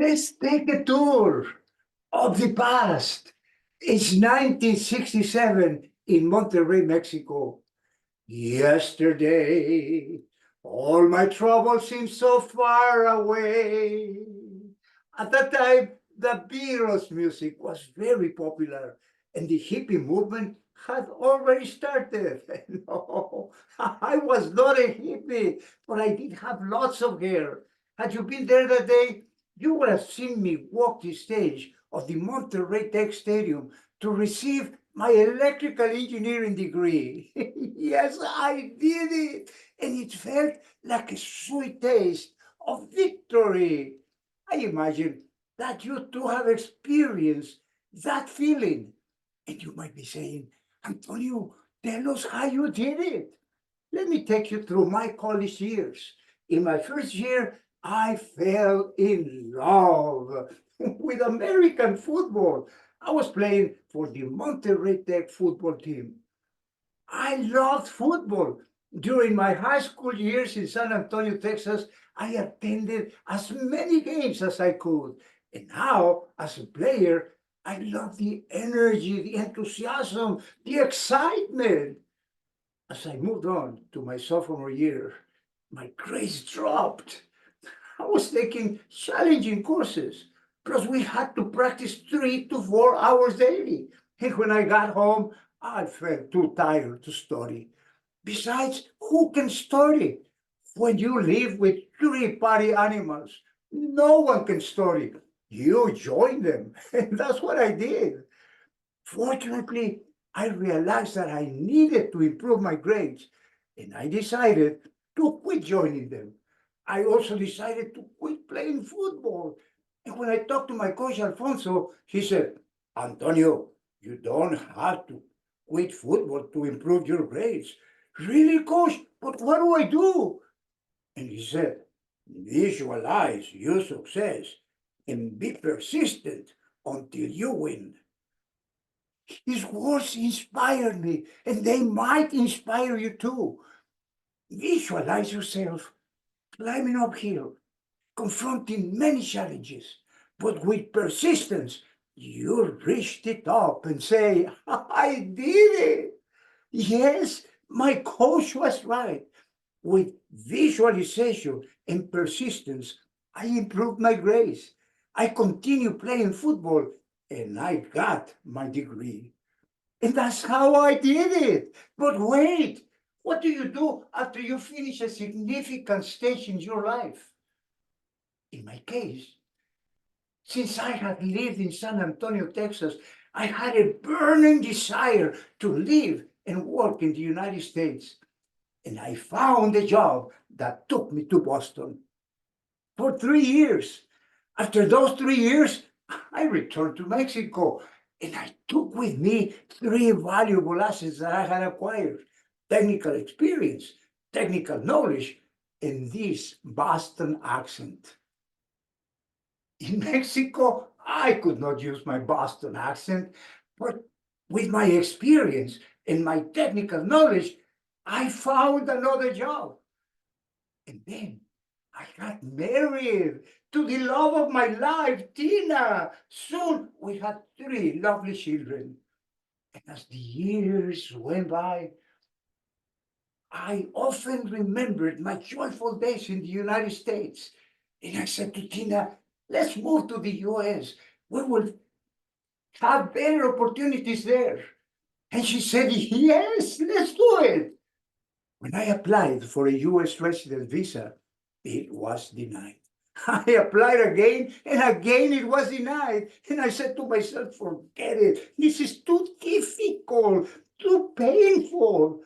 Let's take a tour of the past. It's 1967 in Monterrey, Mexico. Yesterday, all my troubles seem so far away. At that time, the Beatles music was very popular, and the hippie movement had already started. No, I was not a hippie, but I did have lots of hair. Had you been there that day, you would have seen me walk the stage of the Monterrey Tech Stadium to receive my electrical engineering degree. Yes, I did it. And it felt like a sweet taste of victory. I imagine that you too have experienced that feeling. And you might be saying, Antonio, tell us how you did it. Let me take you through my college years. In my first year, I fell in love with American football. I was playing for the Monterrey Tech football team. I loved football. During my high school years in San Antonio, Texas, I attended as many games as I could. And now, as a player, I love the energy, the enthusiasm, the excitement. As I moved on to my sophomore year, my grades dropped. I was taking challenging courses. Plus, we had to practice 3 to 4 hours daily. And when I got home, I felt too tired to study. Besides, who can study when you live with 3 party animals? No one can study. You join them. And that's what I did. Fortunately, I realized that I needed to improve my grades, and I decided to quit joining them. I also decided to quit playing football. And when I talked to my coach Alfonso, he said, Antonio, you don't have to quit football to improve your grades. Really, coach? But what do I do? And he said, visualize your success and be persistent until you win. His words inspired me, and they might inspire you too. Visualize yourself climbing uphill, confronting many challenges, but with persistence, you'll reach the top and say, I did it. Yes, my coach was right. With visualization and persistence, I improved my grades. I continued playing football, and I got my degree. And that's how I did it. But wait, what do you do after you finish a significant stage in your life? In my case, since I had lived in San Antonio, Texas, I had a burning desire to live and work in the United States. And I found a job that took me to Boston for 3 years. After those 3 years, I returned to Mexico and I took with me 3 valuable assets that I had acquired: technical experience, technical knowledge, and this Boston accent. In Mexico, I could not use my Boston accent, but with my experience and my technical knowledge, I found another job. And then I got married to the love of my life, Tina. Soon we had 3 lovely children. And as the years went by, I often remembered my joyful days in the United States. And I said to Tina, let's move to the US. We will have better opportunities there. And she said, yes, let's do it. When I applied for a US resident visa, it was denied. I applied again and again it was denied. And I said to myself, forget it. This is too difficult, too painful.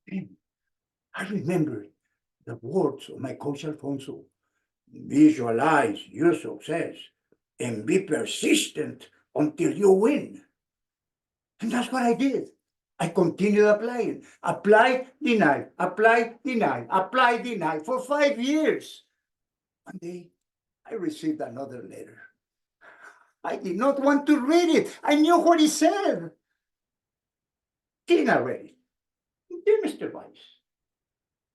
Then I remembered the words of my coach Alfonso: visualize your success and be persistent until you win. And that's what I did. I continued applying. Apply, deny, apply, deny, apply, deny for 5 years. One day, I received another letter. I did not want to read it. I knew what it said. Tina read it. Dear Mr. Vice,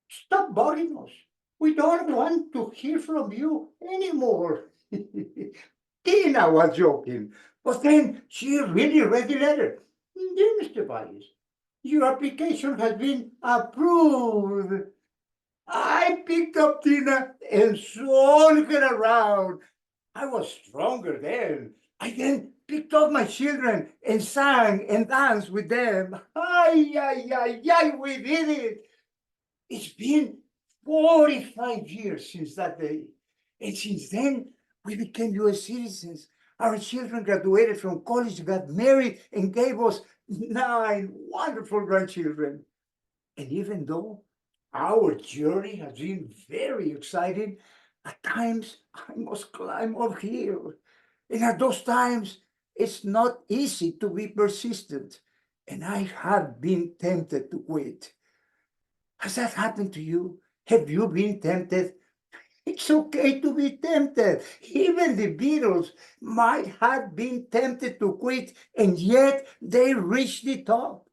stop bugging us. We don't want to hear from you anymore. Tina was joking, but then she really read the letter. Dear Mr. Valles, your application has been approved. I picked up Tina and swung her around. I was stronger then. I then picked up my children and sang and danced with them. Ay, ay, ay, ay, we did it. It's been 45 years since that day. And since then, we became US citizens. Our children graduated from college, got married, and gave us 9 wonderful grandchildren. And even though our journey has been very exciting, at times I must climb uphill. And at those times, it's not easy to be persistent. And I have been tempted to quit. Has that happened to you? Have you been tempted? It's okay to be tempted. Even the Beatles might have been tempted to quit, and yet they reached the top.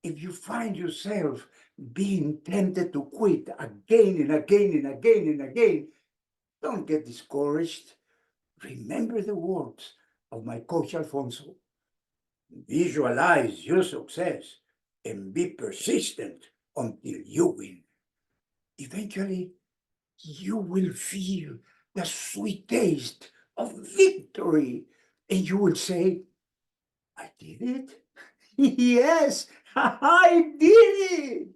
If you find yourself being tempted to quit again and again and again and again, don't get discouraged. Remember the words of my coach Alfonso. Visualize your success and be persistent until you win. Eventually, you will feel the sweet taste of victory, and you will say, I did it. Yes, I did it.